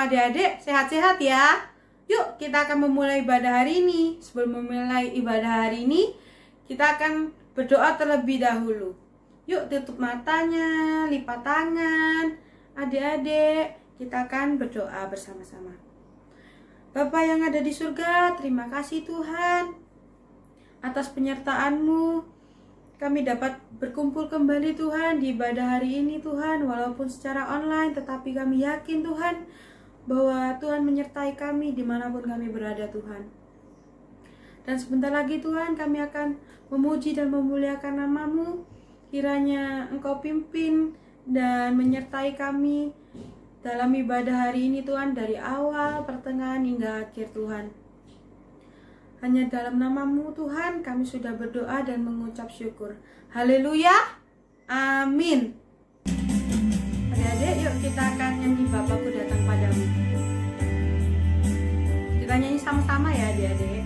semua adik-adik sehat-sehat ya. Yuk kita akan memulai ibadah hari ini. Sebelum memulai ibadah hari ini, kita akan berdoa terlebih dahulu. Yuk tutup matanya, lipat tangan. Adik-adik, kita akan berdoa bersama-sama. Bapa yang ada di surga, terima kasih Tuhan atas penyertaan-Mu. Kami dapat berkumpul kembali Tuhan di ibadah hari ini Tuhan, walaupun secara online, tetapi kami yakin Tuhan bahwa Tuhan menyertai kami dimanapun kami berada Tuhan. Dan sebentar lagi Tuhan kami akan memuji dan memuliakan nama-Mu. Kiranya Engkau pimpin dan menyertai kami dalam ibadah hari ini Tuhan, dari awal, pertengahan hingga akhir Tuhan. Hanya dalam nama-Mu Tuhan kami sudah berdoa dan mengucap syukur. Haleluya. Amin. Adik-adik, yuk kita akan nyanyi Bapakku Datang Padamu. Kita nyanyi sama-sama ya adik-adik.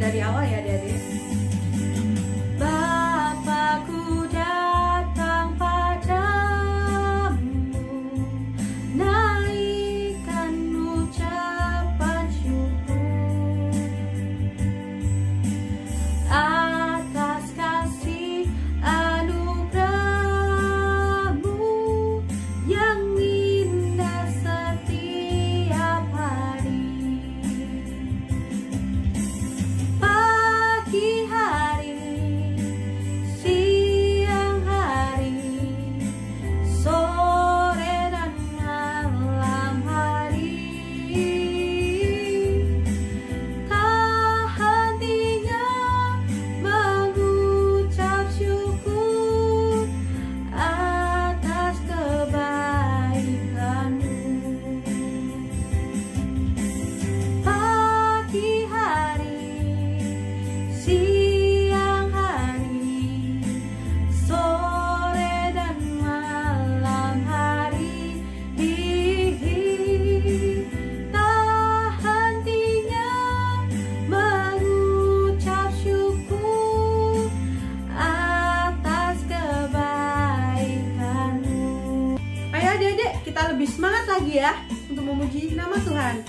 Dari awal ya adik-adik. Bapakku datang padamu, naikkan ucapan syukur atas kasih anugerah-Mu yang indah setiap hari. Pagi hari, siang hari, sore dan malam hari, tak hentinya mengucap syukur atas kebaikan-Mu. Pagi hari, siang hari, sore dan malam hari, tak hentinya mengucap syukur atas kebaikan-Mu. Ayo adik-adik, kita lebih semangat lagi ya untuk memuji nama Tuhan.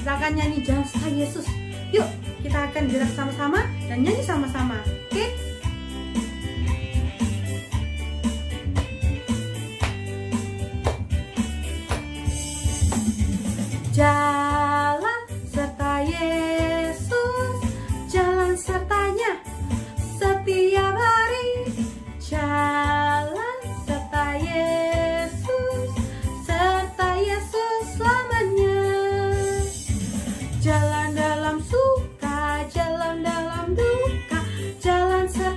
Kita akan nyanyi Jangan Sekali Yesus. Yuk, kita akan gerak sama-sama dan nyanyi sama-sama. Oke? Jalan serta Yesus, jalan sertanya setiap hari. Jalan serta Yesus, serta Yesus selamanya. Jalan dalam suka, jalan dalam duka, jalan serta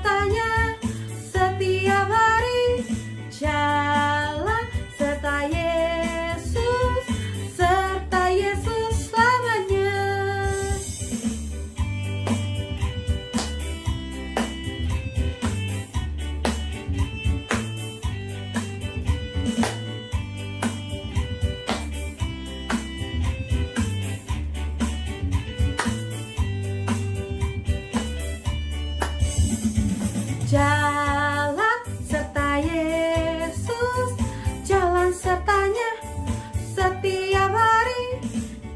Jalan serta Yesus, jalan sertanya setiap hari.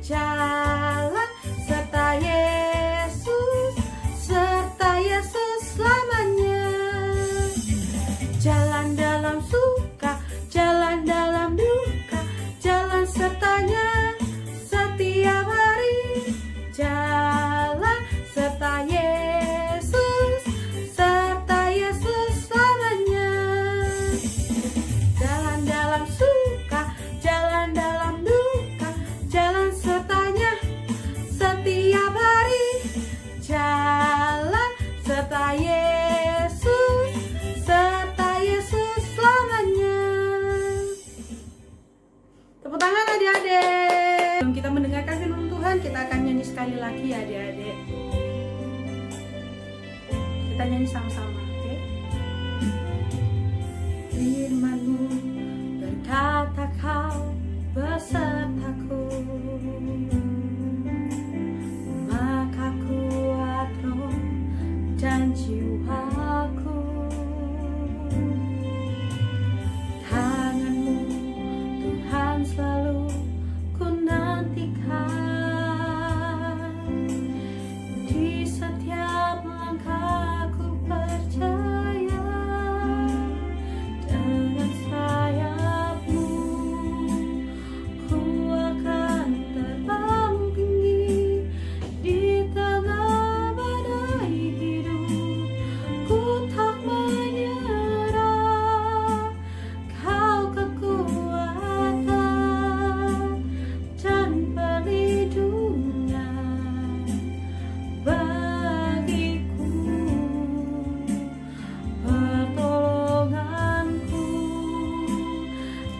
Jalan serta Yesus, serta Yesus selamanya. Jalan dalam suka, jalan dalam duka, jalan sertanya setiap hari. Jalan serta Yesus, serta Yesus selamanya. Jalan dalam suka, jalan dalam duka, jalan sertanya setiap hari. Jalan serta Yesus, serta Yesus selamanya. Tepuk tangan adik-adik. Sebelum kita mendengarkan firman Tuhan, kita akan nyanyi sekali lagi ya adik-adik. Kita nyanyi sama-sama, oke? Firman-Mu berkata Kau besertaku, maka kuat roh dan jiwaku. Tangan-Mu Tuhan selalu ku nantikan, di setiap langkahku percaya. Dengan sayap-Mu ku akan terbang tinggi di tengah badai hidup. Ku tak menyerah, Kau kekuatan dan perlindungan bagiku, pertolonganku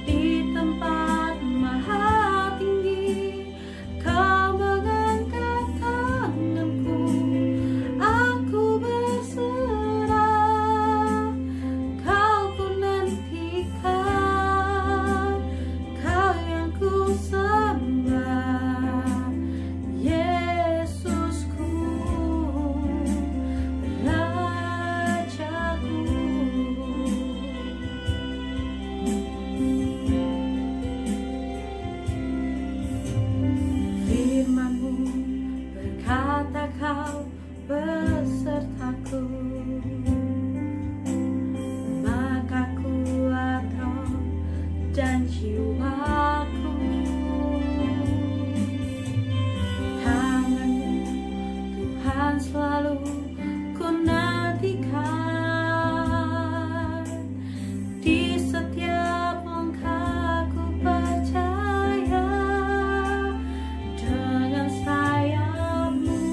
di tempat maha tinggi. Kau mengangkat tanganku, aku berserah. Kau ku nantikan, Kau yang ku sembah, Yesusku, Rajaku. Firman-Mu berkata Kau besertaku, maka kuat roh dan jiwaku. Tangan-Mu Tuhan selalu ku nantikan, di setiap langkahku percaya. Dengan sayap-Mu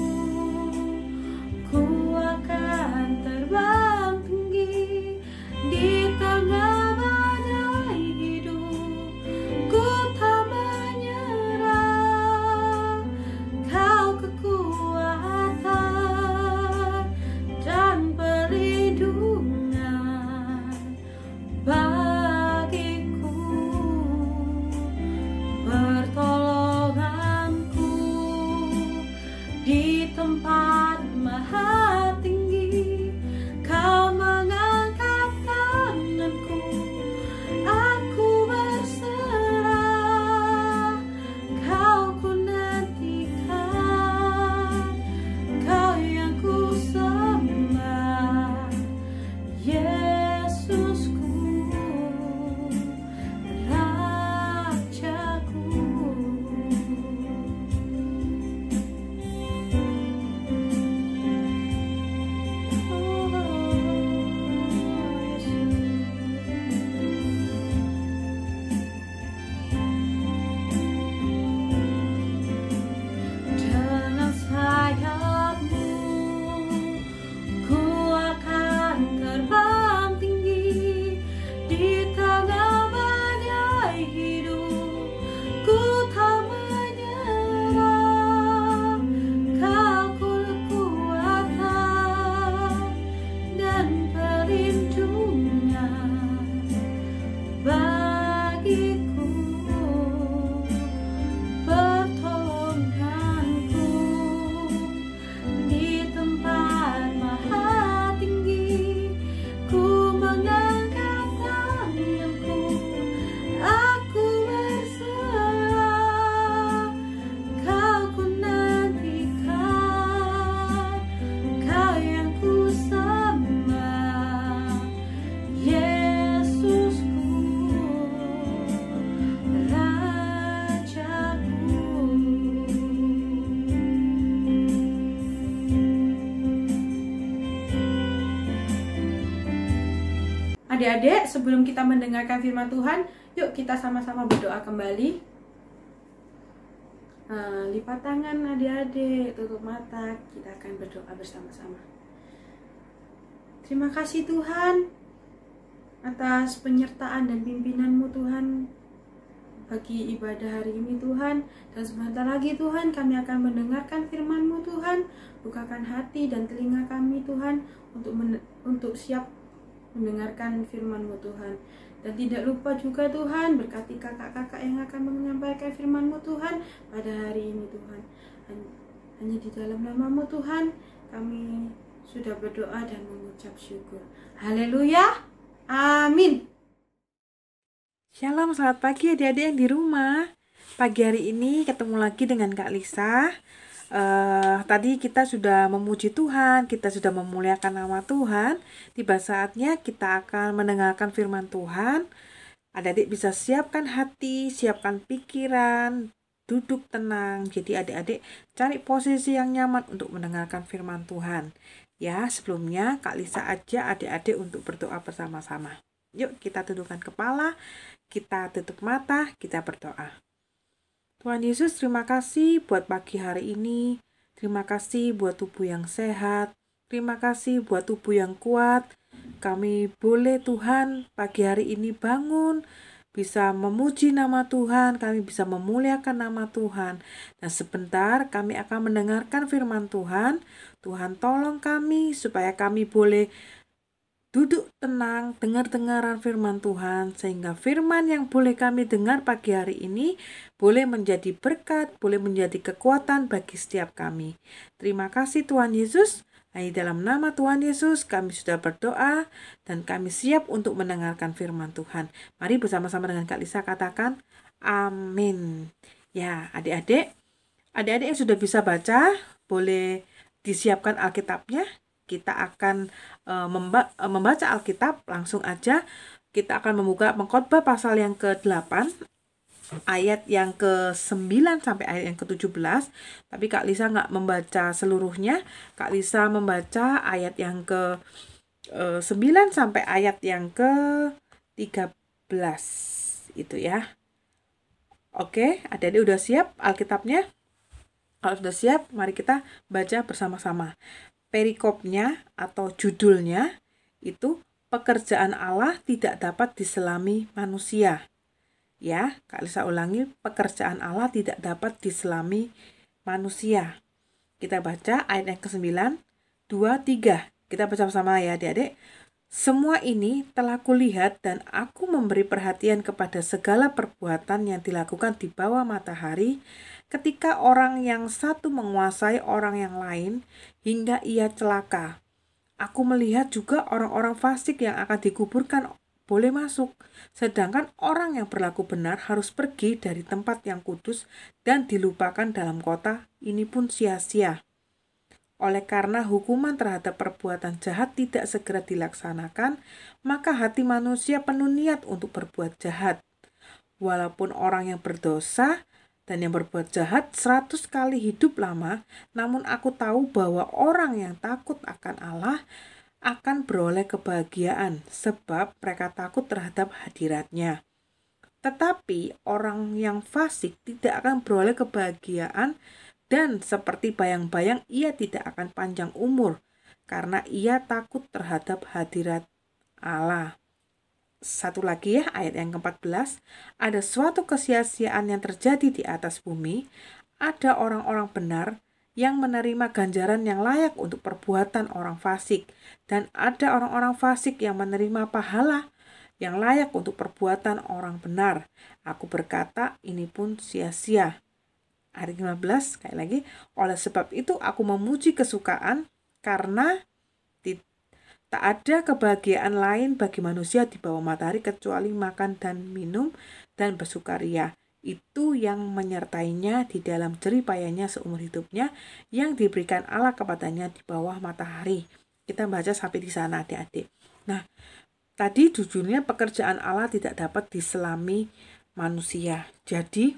ku akan terbang tinggi di tengah badai hidup. Ku tak menyerah, Kau kekuatan dan perlindungan bagiku, pertolonganku di tempat maha tinggi. Kau mengangkat tanganku, aku berserah. Kau ku nantikan, Kau yang ku sembah, Yesusku, Rajaku. Adik-adik, sebelum kita mendengarkan firman Tuhan, yuk kita sama-sama berdoa kembali. Lipat tangan adik-adik, tutup mata, kita akan berdoa bersama-sama. Terima kasih Tuhan atas penyertaan dan pimpinan-Mu Tuhan bagi ibadah hari ini Tuhan. Dan sebentar lagi Tuhan kami akan mendengarkan firman-Mu Tuhan. Bukakan hati dan telinga kami Tuhan untuk siap mendengarkan firman-Mu Tuhan. Dan tidak lupa juga Tuhan, berkati kakak-kakak yang akan menyampaikan firman-Mu Tuhan pada hari ini Tuhan. Hanya di dalam nama-Mu Tuhan kami sudah berdoa dan mengucap syukur. Haleluya, amin. Shalom, selamat pagi adik-adik yang di rumah. Pagi hari ini ketemu lagi dengan Kak Lisa. Tadi kita sudah memuji Tuhan, kita sudah memuliakan nama Tuhan. Tiba saatnya kita akan mendengarkan firman Tuhan. Adik-adik bisa siapkan hati, siapkan pikiran, duduk tenang. Jadi adik-adik cari posisi yang nyaman untuk mendengarkan firman Tuhan. Ya, sebelumnya Kak Lisa ajak adik-adik untuk berdoa bersama-sama. Yuk kita tundukkan kepala, kita tutup mata, kita berdoa. Tuhan Yesus, terima kasih buat pagi hari ini. Terima kasih buat tubuh yang sehat. Terima kasih buat tubuh yang kuat. Kami boleh Tuhan pagi hari ini bangun, bisa memuji nama Tuhan, kami bisa memuliakan nama Tuhan. Dan sebentar kami akan mendengarkan firman Tuhan. Tuhan tolong kami supaya kami boleh duduk tenang, dengar-dengaran firman Tuhan, sehingga firman yang boleh kami dengar pagi hari ini boleh menjadi berkat, boleh menjadi kekuatan bagi setiap kami. Terima kasih Tuhan Yesus. Di dalam nama Tuhan Yesus kami sudah berdoa dan kami siap untuk mendengarkan firman Tuhan. Mari bersama-sama dengan Kak Lisa katakan amin. Ya, adik-adik yang sudah bisa baca, boleh disiapkan Alkitabnya. Kita akan membaca Alkitab, langsung aja kita akan membuka Pengkhotbah pasal yang ke-8 ayat yang ke-9 sampai ayat yang ke-17. Tapi Kak Lisa nggak membaca seluruhnya. Kak Lisa membaca ayat yang ke-9 sampai ayat yang ke-13 itu ya. Oke, adik-adik udah siap Alkitabnya? Kalau sudah siap, mari kita baca bersama-sama. Perikopnya atau judulnya itu pekerjaan Allah tidak dapat diselami manusia. Ya, Kak Lisa ulangi, pekerjaan Allah tidak dapat diselami manusia. Kita baca ayat yang ke-9, 2, 3. Kita baca bersama ya adik-adik. Semua ini telah kulihat dan aku memberi perhatian kepada segala perbuatan yang dilakukan di bawah matahari ketika orang yang satu menguasai orang yang lain hingga ia celaka. Aku melihat juga orang-orang fasik yang akan dikuburkan boleh masuk, sedangkan orang yang berlaku benar harus pergi dari tempat yang kudus dan dilupakan dalam kota, ini pun sia-sia. Oleh karena hukuman terhadap perbuatan jahat tidak segera dilaksanakan, maka hati manusia penuh niat untuk berbuat jahat. Walaupun orang yang berdosa dan yang berbuat jahat 100 kali hidup lama, namun aku tahu bahwa orang yang takut akan Allah akan beroleh kebahagiaan, sebab mereka takut terhadap hadirat-Nya. Tetapi orang yang fasik tidak akan beroleh kebahagiaan, dan seperti bayang-bayang ia tidak akan panjang umur, karena ia takut terhadap hadirat Allah. Satu lagi ya, ayat yang ke-14. Ada suatu kesia-siaan yang terjadi di atas bumi. Ada orang-orang benar yang menerima ganjaran yang layak untuk perbuatan orang fasik. Dan ada orang-orang fasik yang menerima pahala yang layak untuk perbuatan orang benar. Aku berkata, ini pun sia-sia. Ayat 15, sekali lagi. Oleh sebab itu aku memuji kesukaan, karena tak ada kebahagiaan lain bagi manusia di bawah matahari kecuali makan dan minum dan bersukaria. Itu yang menyertainya di dalam jerih payahnya seumur hidupnya yang diberikan Allah kepadanya di bawah matahari. Kita baca sampai di sana adik-adik. Nah, tadi judulnya pekerjaan Allah tidak dapat diselami manusia. Jadi,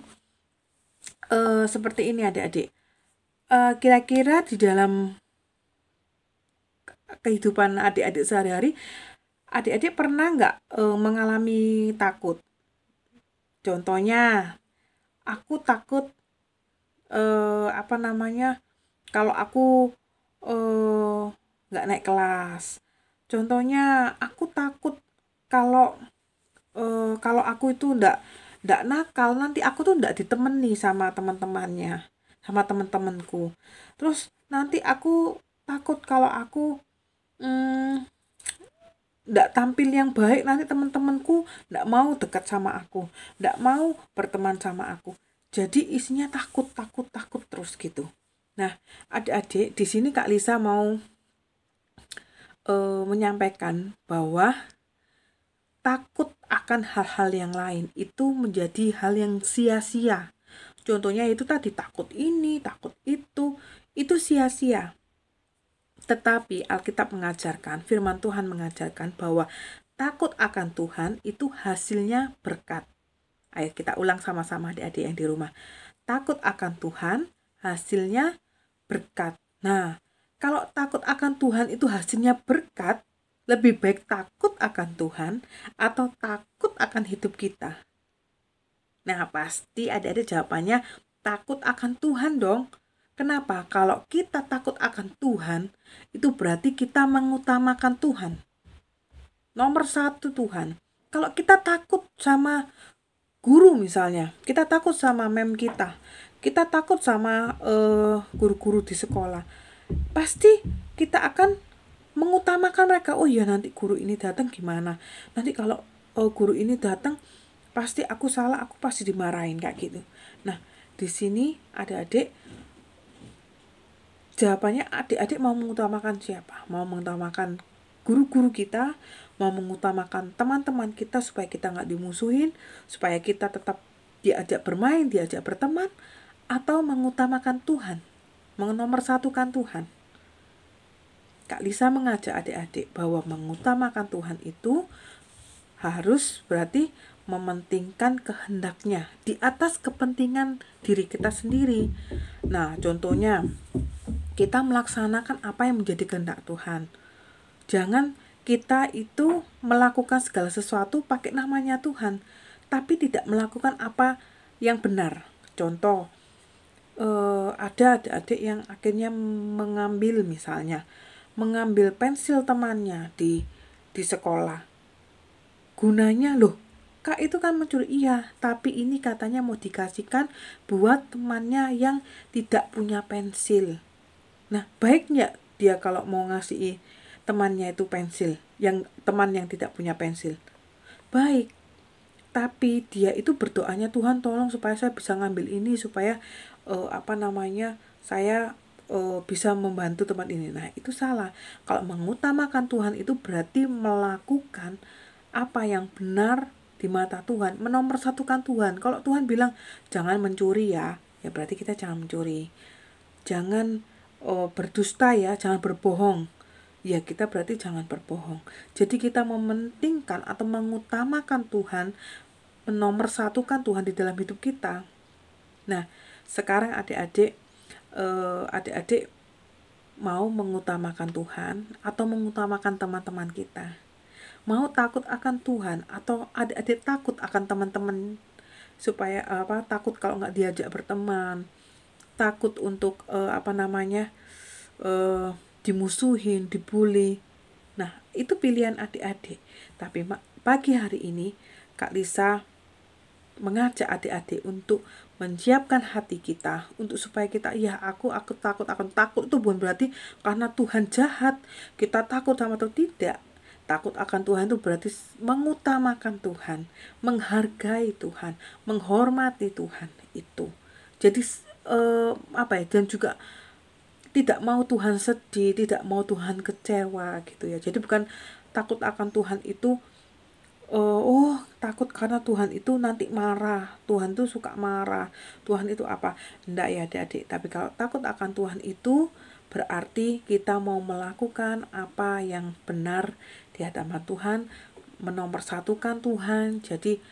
seperti ini adik-adik. Kira-kira di dalam kehidupan adik-adik sehari-hari, Adik-adik pernah nggak mengalami takut? Contohnya, aku takut apa namanya, kalau aku eh, nggak naik kelas. Contohnya, aku takut kalau kalau aku itu ndak nakal, nanti aku tuh ndak ditemani sama teman-temannya, sama teman-temanku. Terus nanti aku takut kalau aku mm, ndak tampil yang baik, nanti teman-temanku ndak mau dekat sama aku, ndak mau berteman sama aku. Jadi isinya takut, takut, takut terus gitu. Nah, adik-adik, di sini Kak Lisa mau menyampaikan bahwa takut akan hal-hal yang lain itu menjadi hal yang sia-sia. Contohnya itu tadi, takut ini, takut itu sia-sia. Tetapi Alkitab mengajarkan, firman Tuhan mengajarkan bahwa takut akan Tuhan itu hasilnya berkat. Ayo kita ulang sama-sama adik-adik yang di rumah. Takut akan Tuhan hasilnya berkat. Nah, kalau takut akan Tuhan itu hasilnya berkat, lebih baik takut akan Tuhan atau takut akan hidup kita? Nah, pasti adik-adik jawabannya takut akan Tuhan dong. Kenapa? Kalau kita takut akan Tuhan, itu berarti kita mengutamakan Tuhan. Nomor satu Tuhan. Kalau kita takut sama guru misalnya, kita takut sama mem kita takut sama guru-guru di sekolah, pasti kita akan mengutamakan mereka. Oh iya, nanti guru ini datang gimana? Nanti kalau guru ini datang, pasti aku salah, aku pasti dimarahin kayak gitu. Nah, di sini adik-adik, jawabannya adik-adik mau mengutamakan siapa? Mau mengutamakan guru-guru kita, mau mengutamakan teman-teman kita supaya kita nggak dimusuhin, supaya kita tetap diajak bermain, diajak berteman, atau mengutamakan Tuhan, menomorsatukan Tuhan? Kak Lisa mengajak adik-adik bahwa mengutamakan Tuhan itu harus berarti mementingkan kehendaknya di atas kepentingan diri kita sendiri. Nah, contohnya kita melaksanakan apa yang menjadi kehendak Tuhan. Jangan kita itu melakukan segala sesuatu pakai namanya Tuhan, tapi tidak melakukan apa yang benar. Contoh, ada adik-adik yang akhirnya mengambil pensil temannya di sekolah. Gunanya, loh, Kak, itu kan mencuri. Iya, tapi ini katanya mau dikasihkan buat temannya yang tidak punya pensil. Nah, baik nggak dia kalau mau ngasih temannya itu pensil, teman yang tidak punya pensil? Baik, tapi dia itu berdoanya, Tuhan tolong supaya saya bisa ngambil ini, supaya saya bisa membantu teman ini. Nah, itu salah. Kalau mengutamakan Tuhan itu berarti melakukan apa yang benar di mata Tuhan, menomorsatukan Tuhan. Kalau Tuhan bilang jangan mencuri ya berarti kita jangan mencuri. Jangan berdusta ya, jangan berbohong. Ya, kita berarti jangan berbohong. Jadi kita mementingkan atau mengutamakan Tuhan, menomorsatukan Tuhan di dalam hidup kita. Nah, sekarang adik-adik mau mengutamakan Tuhan atau mengutamakan teman-teman kita? Mau takut akan Tuhan atau adik-adik takut akan teman-teman, supaya takut kalau nggak diajak berteman, takut untuk dimusuhin, dibully. Nah, itu pilihan adik-adik. Tapi pagi hari ini Kak Lisa mengajak adik-adik untuk menyiapkan hati kita untuk supaya kita, aku takut itu bukan berarti karena Tuhan jahat kita takut sama atau tidak. Takut akan Tuhan itu berarti mengutamakan Tuhan, menghargai Tuhan, menghormati Tuhan itu. Jadi dan juga tidak mau Tuhan sedih, tidak mau Tuhan kecewa gitu ya. Jadi bukan takut akan Tuhan itu takut karena Tuhan itu nanti marah, Tuhan tuh suka marah, Tuhan itu apa? Enggak ya adik-adik. Tapi kalau takut akan Tuhan itu berarti kita mau melakukan apa yang benar di hadapan Tuhan, menomorsatukan Tuhan. Jadi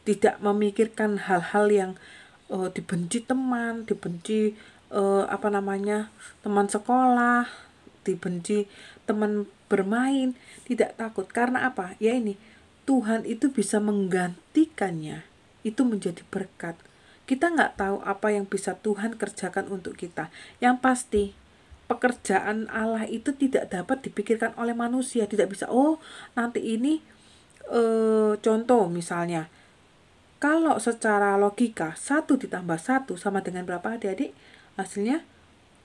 tidak memikirkan hal-hal yang dibenci teman, dibenci teman sekolah, dibenci teman bermain, tidak takut. Karena apa? Ya ini, Tuhan itu bisa menggantikannya, itu menjadi berkat. Kita nggak tahu apa yang bisa Tuhan kerjakan untuk kita. Yang pasti, pekerjaan Allah itu tidak dapat dipikirkan oleh manusia. Tidak bisa, oh nanti ini contoh misalnya, kalau secara logika 1 ditambah 1 sama dengan berapa adik-adik? Hasilnya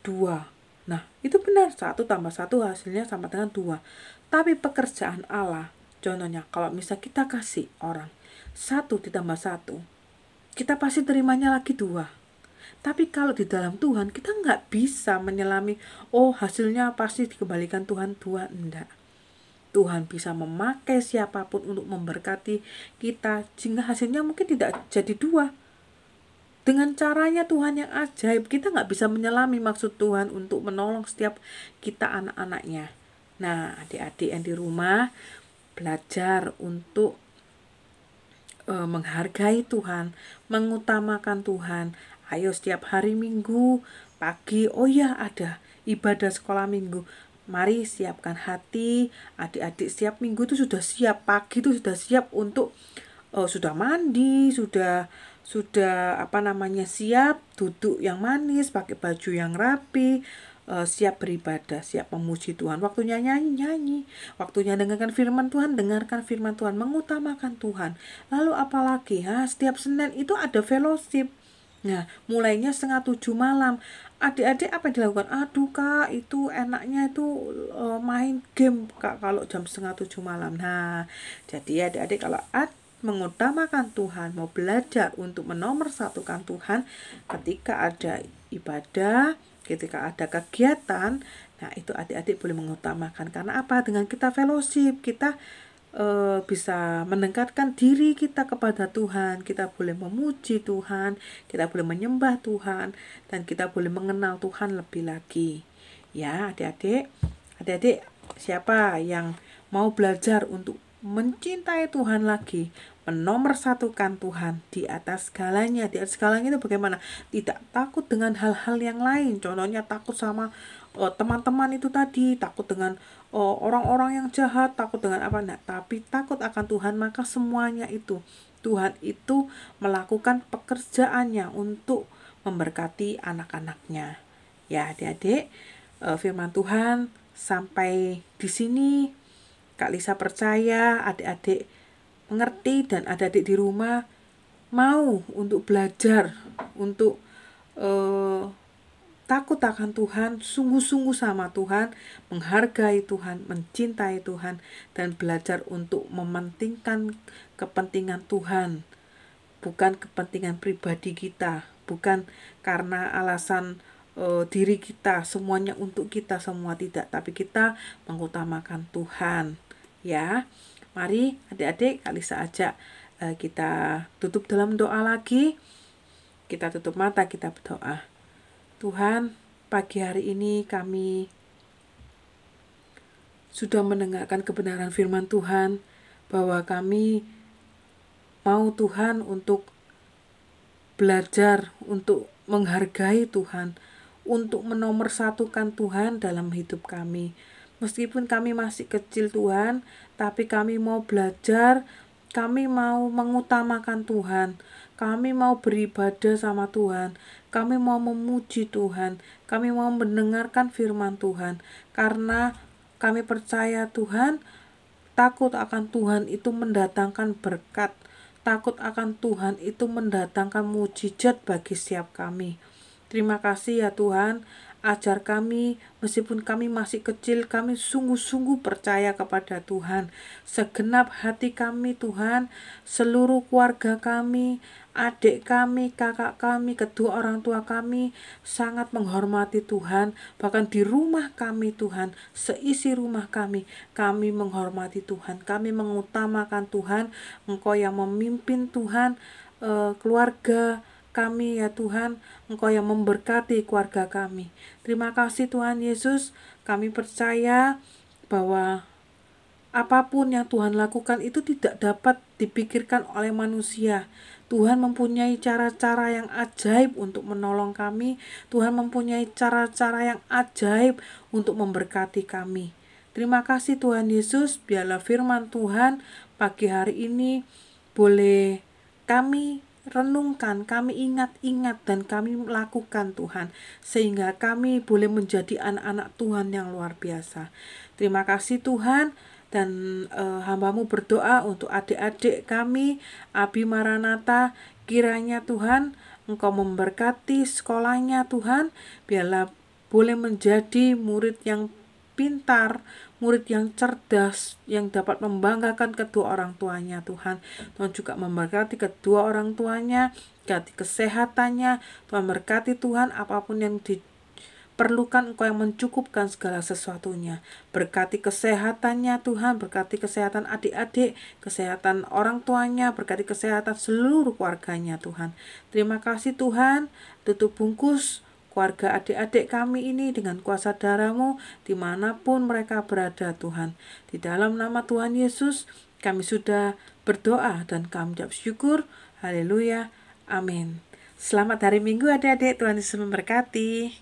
2. Nah, itu benar, 1 tambah 1 hasilnya sama dengan 2. Tapi pekerjaan Allah, contohnya kalau misal kita kasih orang 1 ditambah 1, kita pasti terimanya lagi 2. Tapi kalau di dalam Tuhan, kita nggak bisa menyelami, oh hasilnya pasti dikembalikan Tuhan 2, enggak. Tuhan bisa memakai siapapun untuk memberkati kita, sehingga hasilnya mungkin tidak jadi 2. Dengan caranya Tuhan yang ajaib, kita nggak bisa menyelami maksud Tuhan untuk menolong setiap kita anak-anaknya. Nah, adik-adik yang di rumah, belajar untuk menghargai Tuhan, mengutamakan Tuhan. Ayo setiap hari Minggu pagi, oh ya ada ibadah sekolah Minggu. Mari siapkan hati, adik-adik setiap minggu itu sudah siap, pagi itu sudah siap untuk sudah mandi, sudah siap duduk yang manis, pakai baju yang rapi, siap beribadah, siap memuji Tuhan. Waktunya nyanyi, waktunya dengarkan firman Tuhan, mengutamakan Tuhan. Lalu apalagi, setiap Senin itu ada fellowship. Nah, mulainya 6:30 malam. Adik-adik apa yang dilakukan? Aduh kak, itu enaknya itu main game kak kalau jam 6:30 malam. Nah, jadi adik-adik kalau mengutamakan Tuhan, mau belajar untuk menomorsatukan Tuhan ketika ada ibadah, ketika ada kegiatan, nah itu adik-adik boleh mengutamakan. Karena apa? Dengan kita fellowship, kita bisa mendekatkan diri kita kepada Tuhan, kita boleh memuji Tuhan, kita boleh menyembah Tuhan, dan kita boleh mengenal Tuhan lebih lagi. Ya adik-adik siapa yang mau belajar untuk mencintai Tuhan lagi, menomorsatukan Tuhan di atas segalanya. Di atas segalanya itu bagaimana? Tidak takut dengan hal-hal yang lain. Contohnya takut sama teman-teman itu tadi, takut dengan orang-orang yang jahat, takut dengan apa, nah, tapi takut akan Tuhan. Maka semuanya itu Tuhan itu melakukan pekerjaannya untuk memberkati anak-anaknya. Ya adik-adik, firman Tuhan sampai di sini. Kak Lisa percaya adik-adik mengerti dan adik-adik di rumah mau untuk belajar untuk takut akan Tuhan, sungguh-sungguh sama Tuhan, menghargai Tuhan, mencintai Tuhan, dan belajar untuk mementingkan kepentingan Tuhan, bukan kepentingan pribadi kita, bukan karena alasan diri kita, semuanya untuk kita semua, tidak, tapi kita mengutamakan Tuhan. Ya, mari adik-adik, Kak Lisa ajak kita tutup dalam doa lagi. Kita tutup mata, kita berdoa. Tuhan, pagi hari ini kami sudah mendengarkan kebenaran firman Tuhan, bahwa kami mau Tuhan untuk belajar, untuk menghargai Tuhan, untuk menomorsatukan Tuhan dalam hidup kami. Meskipun kami masih kecil Tuhan, tapi kami mau belajar, kami mau mengutamakan Tuhan, kami mau beribadah sama Tuhan, kami mau memuji Tuhan, kami mau mendengarkan firman Tuhan, karena kami percaya Tuhan, takut akan Tuhan itu mendatangkan berkat, takut akan Tuhan itu mendatangkan mujizat bagi setiap kami. Terima kasih ya Tuhan, ajar kami, meskipun kami masih kecil, kami sungguh-sungguh percaya kepada Tuhan. Segenap hati kami Tuhan, seluruh keluarga kami, adik kami, kakak kami, kedua orang tua kami sangat menghormati Tuhan. Bahkan di rumah kami Tuhan, seisi rumah kami menghormati Tuhan, kami mengutamakan Tuhan. Engkau yang memimpin Tuhan, keluarga kami ya Tuhan, Engkau yang memberkati keluarga kami. Terima kasih Tuhan Yesus, kami percaya bahwa apapun yang Tuhan lakukan itu tidak dapat dipikirkan oleh manusia, Tuhan mempunyai cara-cara yang ajaib untuk menolong kami. Tuhan mempunyai cara-cara yang ajaib untuk memberkati kami. Terima kasih Tuhan Yesus, biarlah firman Tuhan pagi hari ini boleh kami renungkan, kami ingat-ingat dan kami lakukan Tuhan, sehingga kami boleh menjadi anak-anak Tuhan yang luar biasa. Terima kasih Tuhan, dan hamba-Mu berdoa untuk adik-adik kami, Abi Maranatha, kiranya Tuhan Engkau memberkati sekolahnya Tuhan, biarlah boleh menjadi murid yang pintar, murid yang cerdas, yang dapat membanggakan kedua orang tuanya Tuhan. Tuhan juga memberkati kedua orang tuanya, berkati kesehatannya. Tuhan berkati Tuhan, apapun yang diperlukan Engkau yang mencukupkan segala sesuatunya. Berkati kesehatannya Tuhan, berkati kesehatan adik-adik, kesehatan orang tuanya, berkati kesehatan seluruh keluarganya Tuhan. Terima kasih Tuhan, tutup bungkus keluarga adik-adik kami ini dengan kuasa darah-Mu dimanapun mereka berada Tuhan. Di dalam nama Tuhan Yesus kami sudah berdoa dan kami ucap syukur. Haleluya. Amin. Selamat hari Minggu adik-adik. Tuhan Yesus memberkati.